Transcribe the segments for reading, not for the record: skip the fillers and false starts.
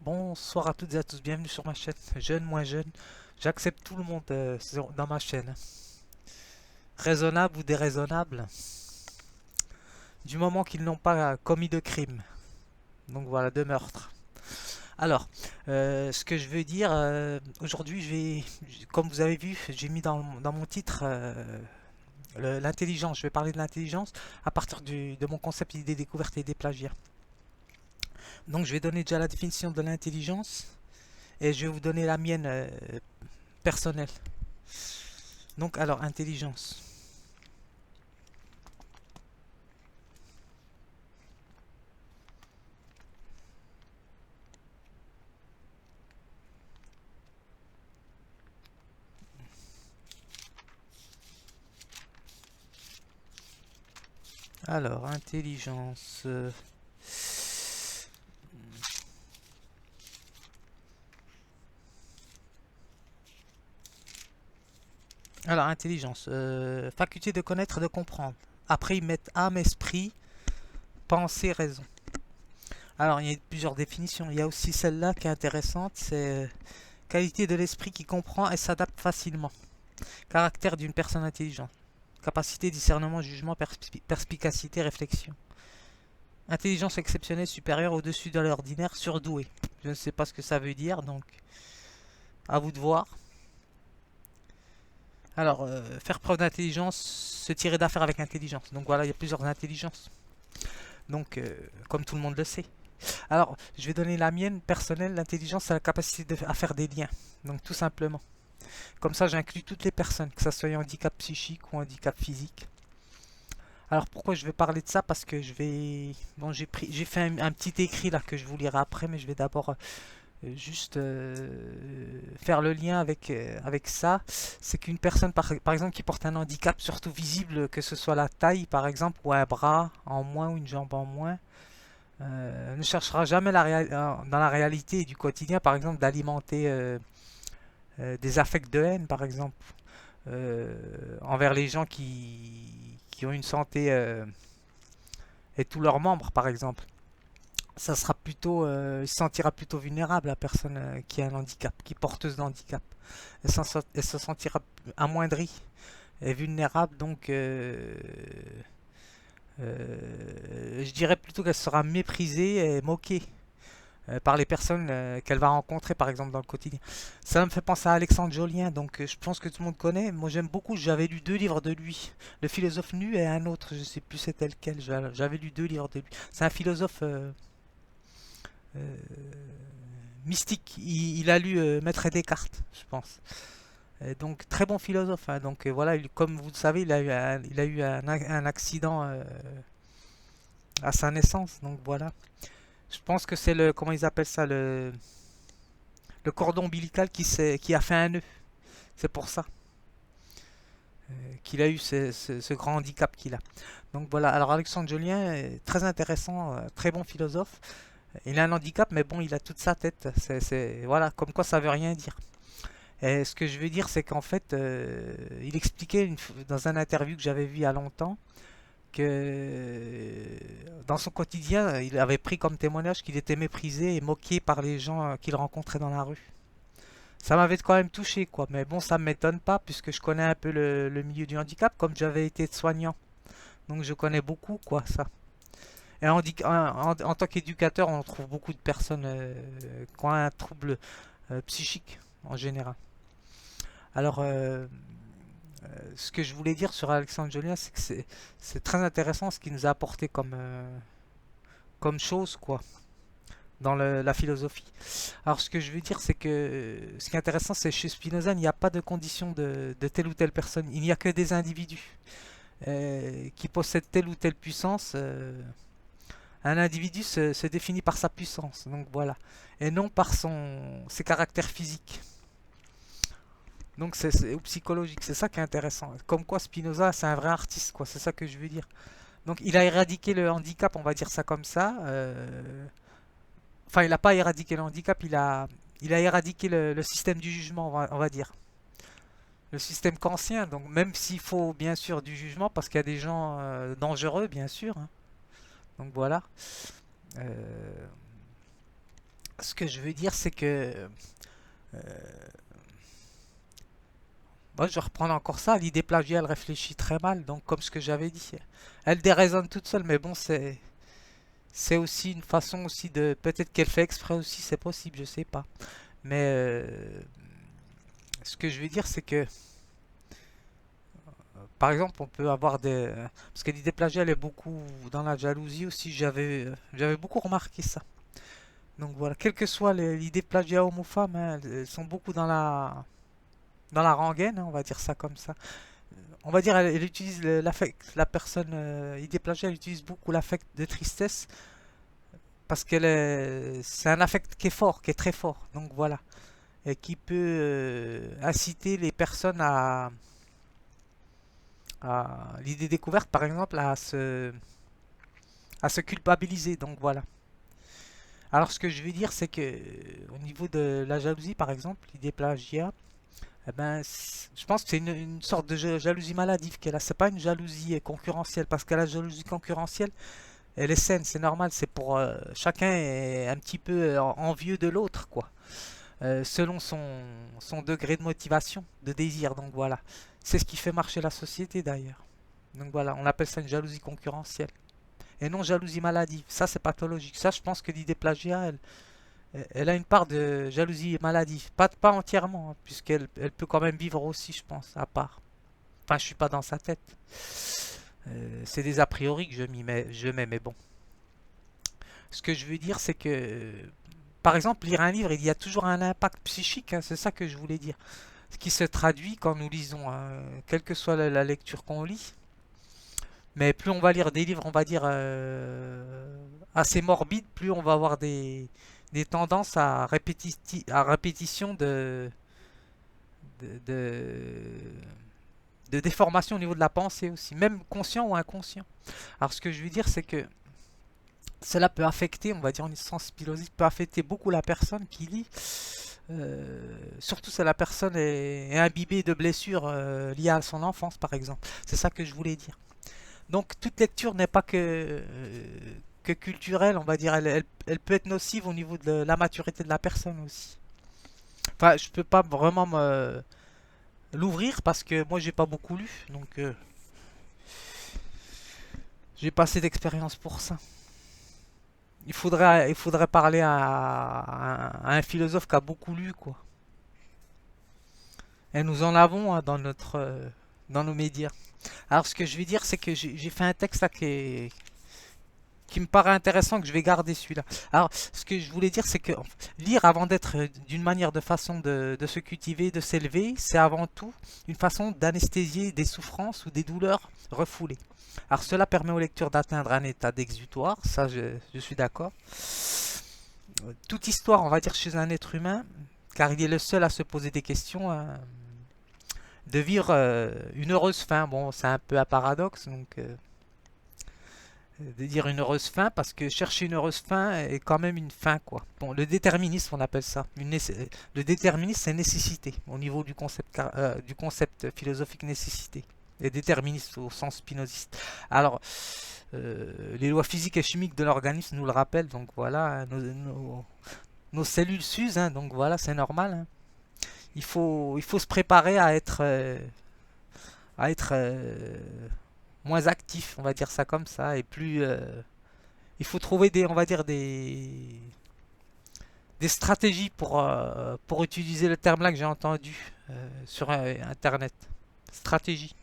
Bonsoir à toutes et à tous, bienvenue sur ma chaîne, jeune, moins jeune. J'accepte tout le monde dans ma chaîne. Raisonnable ou déraisonnable, du moment qu'ils n'ont pas commis de crime. Donc voilà, de meurtre. Alors, ce que je veux dire, aujourd'hui, comme vous avez vu, j'ai mis dans mon titre l'intelligence. Je vais parler de l'intelligence à partir de mon concept idée découverte et des plagiats. Donc je vais donner déjà la définition de l'intelligence et je vais vous donner la mienne personnelle. Donc alors, intelligence. Alors, intelligence. Alors, intelligence. Faculté de connaître et de comprendre. Après, ils mettent âme, esprit, pensée, raison. Alors, il y a plusieurs définitions. Il y a aussi celle-là qui est intéressante. C'est qualité de l'esprit qui comprend et s'adapte facilement. Caractère d'une personne intelligente. Capacité, discernement, jugement, perspicacité, réflexion. Intelligence exceptionnelle supérieure au-dessus de l'ordinaire, surdoué. Je ne sais pas ce que ça veut dire, donc à vous de voir. Alors, faire preuve d'intelligence, se tirer d'affaire avec intelligence. Donc voilà, il y a plusieurs intelligences. Donc, comme tout le monde le sait. Alors, je vais donner la mienne personnelle. L'intelligence, c'est la capacité à faire des liens. Donc, tout simplement. Comme ça, j'inclus toutes les personnes, que ce soit handicap psychique ou handicap physique. Alors, pourquoi je vais parler de ça? Parce que je vais... Bon, j'ai fait un petit écrit là que je vous lirai après, mais je vais d'abord juste faire le lien avec ça. C'est qu'une personne, par exemple, qui porte un handicap surtout visible, que ce soit la taille, par exemple, ou un bras en moins ou une jambe en moins, ne cherchera jamais dans la réalité du quotidien, par exemple, d'alimenter des affects de haine, par exemple, envers les gens qui ont une santé et tous leurs membres, par exemple. Ça sera plutôt, il se sentira plutôt vulnérable, la personne qui a un handicap, qui est porteuse d'handicap. Elle se sentira amoindrie et vulnérable, donc je dirais plutôt qu'elle sera méprisée et moquée par les personnes qu'elle va rencontrer, par exemple, dans le quotidien. Ça me fait penser à Alexandre Jolien, donc je pense que tout le monde connaît. Moi, j'aime beaucoup, j'avais lu deux livres de lui. Le philosophe nu et un autre, je sais plus c'était lequel. J'avais lu deux livres de lui. C'est un philosophe euh, mystique. Il a lu Maître Descartes, je pense. Et donc très bon philosophe, hein. Donc voilà, comme vous le savez, il a eu un accident à sa naissance. Donc voilà. Je pense que c'est le, comment ils appellent ça, le cordon ombilical qui a fait un nœud. C'est pour ça qu'il a eu ce grand handicap qu'il a. Donc voilà. Alors Alexandre Jolien est très intéressant, très bon philosophe. Il a un handicap, mais bon, il a toute sa tête. Voilà, comme quoi ça veut rien dire. Et ce que je veux dire, c'est qu'en fait, il expliquait dans un interview que j'avais vu il y a longtemps que dans son quotidien, il avait pris comme témoignage qu'il était méprisé et moqué par les gens qu'il rencontrait dans la rue. Ça m'avait quand même touché, quoi. Mais bon, ça ne m'étonne pas puisque je connais un peu le milieu du handicap, comme j'avais été soignant. Donc je connais beaucoup, quoi, ça. Et en tant qu'éducateur, on trouve beaucoup de personnes qui ont un trouble psychique en général. Alors, ce que je voulais dire sur Alexandre Jolien, c'est que c'est très intéressant ce qu'il nous a apporté comme chose, quoi, dans la philosophie. Alors, ce que je veux dire, c'est que ce qui est intéressant, c'est chez Spinoza, il n'y a pas de condition de telle ou telle personne. Il n'y a que des individus qui possèdent telle ou telle puissance. Un individu se définit par sa puissance, donc voilà, et non par ses caractères physiques. Donc ou psychologique, c'est ça qui est intéressant. Comme quoi Spinoza, c'est un vrai artiste, quoi. C'est ça que je veux dire. Donc il a éradiqué le handicap, on va dire ça comme ça. Enfin, il n'a pas éradiqué le handicap, il a éradiqué le système du jugement, on va dire. Le système kantien. Donc même s'il faut bien sûr du jugement, parce qu'il y a des gens dangereux, bien sûr, hein. Donc voilà. Euh, Ce que je veux dire, c'est que moi, je vais reprendre encore ça. L'idée plagiat, elle réfléchit très mal. Donc, comme ce que j'avais dit, elle déraisonne toute seule. Mais bon, c'est aussi une façon aussi de peut-être qu'elle fait exprès aussi. C'est possible, je sais pas. Mais ce que je veux dire, c'est que par exemple, on peut avoir des parce que l'idée plagiat, elle est beaucoup dans la jalousie aussi. J'avais beaucoup remarqué ça. Donc voilà, quelle que soit l'idée plagiat homme ou femme, hein, elles sont beaucoup dans la rengaine, hein, on va dire ça comme ça. On va dire, elle utilise l'affect, la personne idée plagiat, elle utilise beaucoup l'affect de tristesse parce c'est un affect qui est fort, qui est très fort. Donc voilà, et qui peut inciter les personnes à l'idée découverte, par exemple, à se culpabiliser. Donc voilà. Alors ce que je veux dire, c'est que au niveau de la jalousie, par exemple, l'idée plagiat, eh ben, je pense que c'est une sorte de jalousie maladive qu'elle a. C'est pas une jalousie concurrentielle, parce que la jalousie concurrentielle, elle est saine, c'est normal, c'est pour chacun est un petit peu envieux de l'autre, quoi. Selon son degré de motivation, de désir, donc voilà. C'est ce qui fait marcher la société d'ailleurs. Donc voilà, on appelle ça une jalousie concurrentielle. Et non jalousie maladive. Ça, c'est pathologique. Ça, je pense que l'idée plagiat, elle a une part de jalousie maladive. Pas entièrement, hein, puisqu'elle peut quand même vivre aussi, je pense, à part. Enfin, je suis pas dans sa tête. C'est des a priori que je mets, mais bon. Ce que je veux dire, c'est que, par exemple, lire un livre, il y a toujours un impact psychique, hein, c'est ça que je voulais dire. Ce qui se traduit quand nous lisons, hein, quelle que soit la lecture qu'on lit. Mais plus on va lire des livres, on va dire, assez morbides, plus on va avoir des tendances à répétition de, de, de déformation au niveau de la pensée aussi, même conscient ou inconscient. Alors ce que je veux dire, c'est que cela peut affecter, on va dire en sens philosophique, peut affecter beaucoup la personne qui lit. Surtout si la personne est imbibée de blessures liées à son enfance, par exemple. C'est ça que je voulais dire. Donc toute lecture n'est pas que culturelle, on va dire. Elle peut être nocive au niveau de la maturité de la personne aussi. Enfin, je peux pas vraiment l'ouvrir parce que moi j'ai pas beaucoup lu, donc j'ai pas assez d'expérience pour ça. Il faudrait parler à un philosophe qui a beaucoup lu, quoi. Et nous en avons hein, dans nos médias. Alors ce que je vais dire, c'est que j'ai fait un texte là qui me paraît intéressant, que je vais garder celui-là. Alors, ce que je voulais dire, c'est que lire avant d'être d'une manière de façon de se cultiver, de s'élever, c'est avant tout une façon d'anesthésier des souffrances ou des douleurs refoulées. Alors, cela permet aux lecteurs d'atteindre un état d'exutoire, ça je suis d'accord. Toute histoire, on va dire, chez un être humain, car il est le seul à se poser des questions, de vivre une heureuse fin. Bon, c'est un peu un paradoxe, donc de dire une heureuse fin parce que chercher une heureuse fin est quand même une fin quoi. Bon, le déterminisme on appelle ça. Le déterminisme c'est nécessité au niveau du concept philosophique nécessité. Et déterministe au sens spinoziste. Alors, les lois physiques et chimiques de l'organisme nous le rappellent, donc voilà, hein, nos cellules s'usent, hein, donc voilà, c'est normal. Hein. Il faut se préparer à être moins actif, on va dire ça comme ça, et plus il faut trouver on va dire des stratégies pour utiliser le terme là que j'ai entendu sur internet. Stratégie.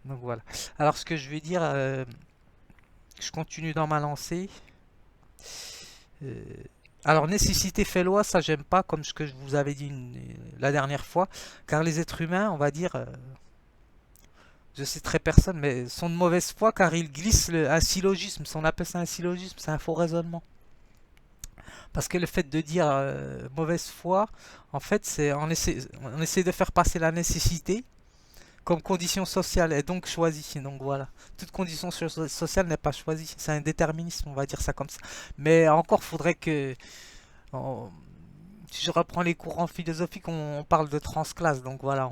Donc voilà. Alors ce que je vais dire, je continue dans ma lancée. Euh, alors nécessité fait loi, ça j'aime pas comme ce que je vous avais dit la dernière fois, car les êtres humains, on va dire, je citerai personne, mais sont de mauvaise foi car ils glissent un syllogisme. Si on appelle ça un syllogisme, c'est un faux raisonnement. Parce que le fait de dire mauvaise foi, en fait, on essaie de faire passer la nécessité comme condition sociale et donc choisie. Donc voilà, toute condition sociale n'est pas choisie. C'est un déterminisme, on va dire ça comme ça. Mais encore, faudrait que si je reprends les courants philosophiques, on parle de transclasse, donc voilà,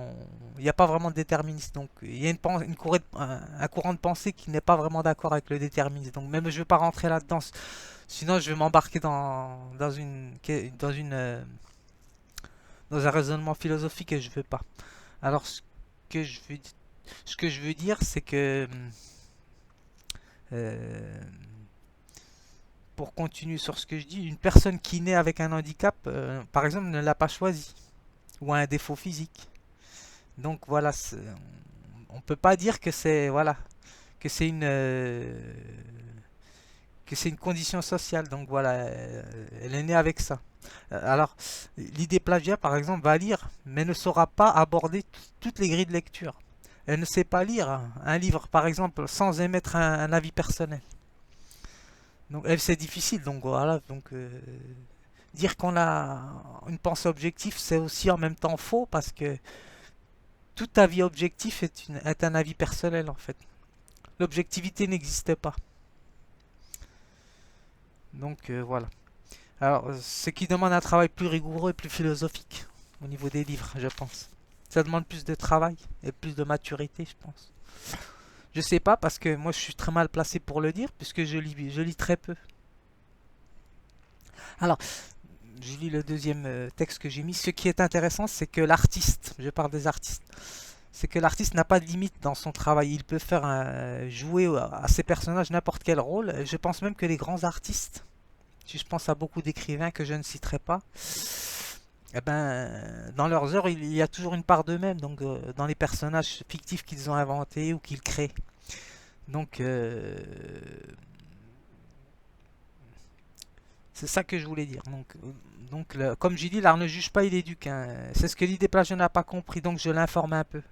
il n'y a pas vraiment de déterminisme. Donc il y a un courant de pensée qui n'est pas vraiment d'accord avec le déterminisme. Donc même je ne veux pas rentrer là-dedans, sinon je vais m'embarquer dans un raisonnement philosophique et je ne veux pas. Alors que je veux, ce que je veux dire, c'est que euh, pour continuer sur ce que je dis, une personne qui naît avec un handicap, par exemple, ne l'a pas choisi, ou a un défaut physique. Donc voilà, on peut pas dire que c'est voilà que c'est une condition sociale. Donc voilà, elle est née avec ça. Alors, l'idée plagiat, par exemple, va lire, mais ne saura pas aborder toutes les grilles de lecture. Elle ne sait pas lire un livre, par exemple, sans émettre un avis personnel. Donc, elle, c'est difficile. Donc voilà, dire qu'on a une pensée objective, c'est aussi en même temps faux parce que tout avis objectif est un avis personnel en fait. L'objectivité n'existe pas. Donc voilà. Alors, ce qui demande un travail plus rigoureux et plus philosophique au niveau des livres, je pense. Ça demande plus de travail et plus de maturité, je pense. Je sais pas parce que moi je suis très mal placé pour le dire puisque je lis très peu. Alors, je lis le deuxième texte que j'ai mis. Ce qui est intéressant, c'est que l'artiste, je parle des artistes, c'est que l'artiste n'a pas de limite dans son travail. Il peut faire jouer à ses personnages n'importe quel rôle. Je pense même que les grands artistes, si je pense à beaucoup d'écrivains que je ne citerai pas, eh ben, dans leurs œuvres, il y a toujours une part d'eux-mêmes, donc dans les personnages fictifs qu'ils ont inventés ou qu'ils créent. Donc, c'est ça que je voulais dire. Comme j'ai dit, l'art ne juge pas, il éduque, hein. C'est ce que l'idée plagiat n'a pas compris, donc je l'informe un peu.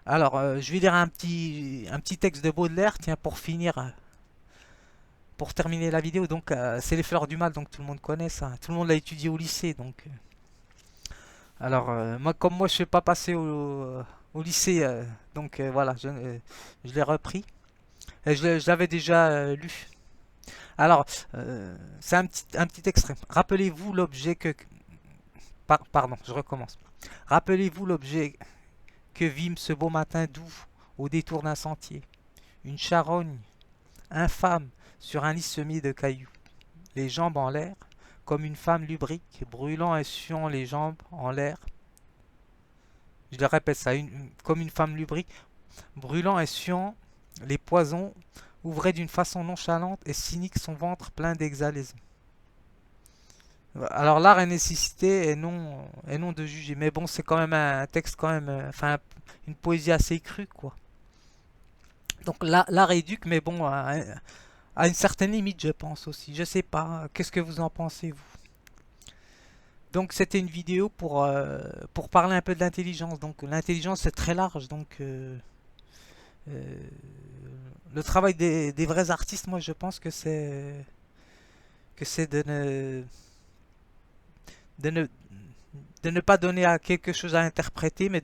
Alors, je vais lire un petit texte de Baudelaire, tiens, pour finir, pour terminer la vidéo. Donc, c'est les fleurs du mal, donc tout le monde connaît ça. Tout le monde l'a étudié au lycée, donc. Alors, comme moi, je ne suis pas passé au lycée, donc voilà, je l'ai repris. Et je l'avais déjà lu. Alors, c'est un petit extrait. Rappelez-vous l'objet pardon, je recommence. Rappelez-vous l'objet que vîmes ce beau matin doux au détour d'un sentier. Une charogne infâme sur un lit semé de cailloux, les jambes en l'air, comme une femme lubrique, brûlant et suant les jambes en l'air. Je le répète ça, comme une femme lubrique, brûlant et suant les poisons, ouvrait d'une façon nonchalante et cynique son ventre plein d'exhalaisons. Alors l'art est nécessité et non de juger. Mais bon, c'est quand même un texte quand même, enfin une poésie assez crue quoi. Donc l'art éduque, mais bon, à une certaine limite, je pense aussi. Je sais pas. Qu'est-ce que vous en pensez vous? Donc c'était une vidéo pour parler un peu de l'intelligence. Donc l'intelligence c'est très large. Donc euh, le travail des vrais artistes, moi je pense que c'est de ne, de ne pas donner à quelque chose à interpréter, mais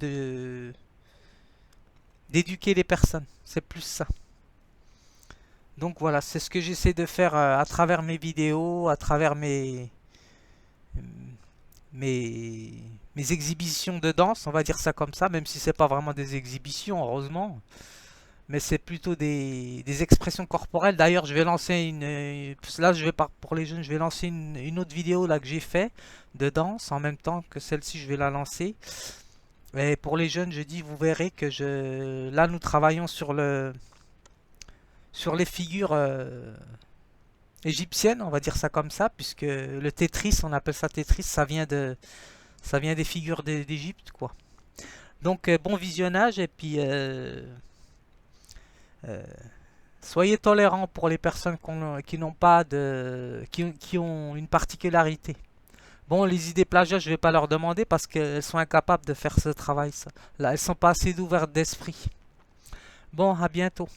d'éduquer les personnes. C'est plus ça. Donc voilà, c'est ce que j'essaie de faire à travers mes vidéos, à travers mes, mes exhibitions de danse, on va dire ça comme ça, même si c'est pas vraiment des exhibitions, heureusement. Mais c'est plutôt des expressions corporelles. D'ailleurs, je vais lancer là, je vais pour les jeunes, je vais lancer une autre vidéo là que j'ai fait de danse en même temps que celle-ci, je vais la lancer. Et pour les jeunes, je dis, vous verrez que là, nous travaillons sur les figures égyptiennes, on va dire ça comme ça, puisque le Tetris, on appelle ça Tetris, ça vient des figures d'Égypte, quoi. Donc, bon visionnage et puis euh, soyez tolérants pour les personnes qui n'ont pas qui ont une particularité. Bon, les idées plagiat, je vais pas leur demander parce qu'elles sont incapables de faire ce travail. Ça. Là, elles sont pas assez ouvertes d'esprit. Bon, à bientôt.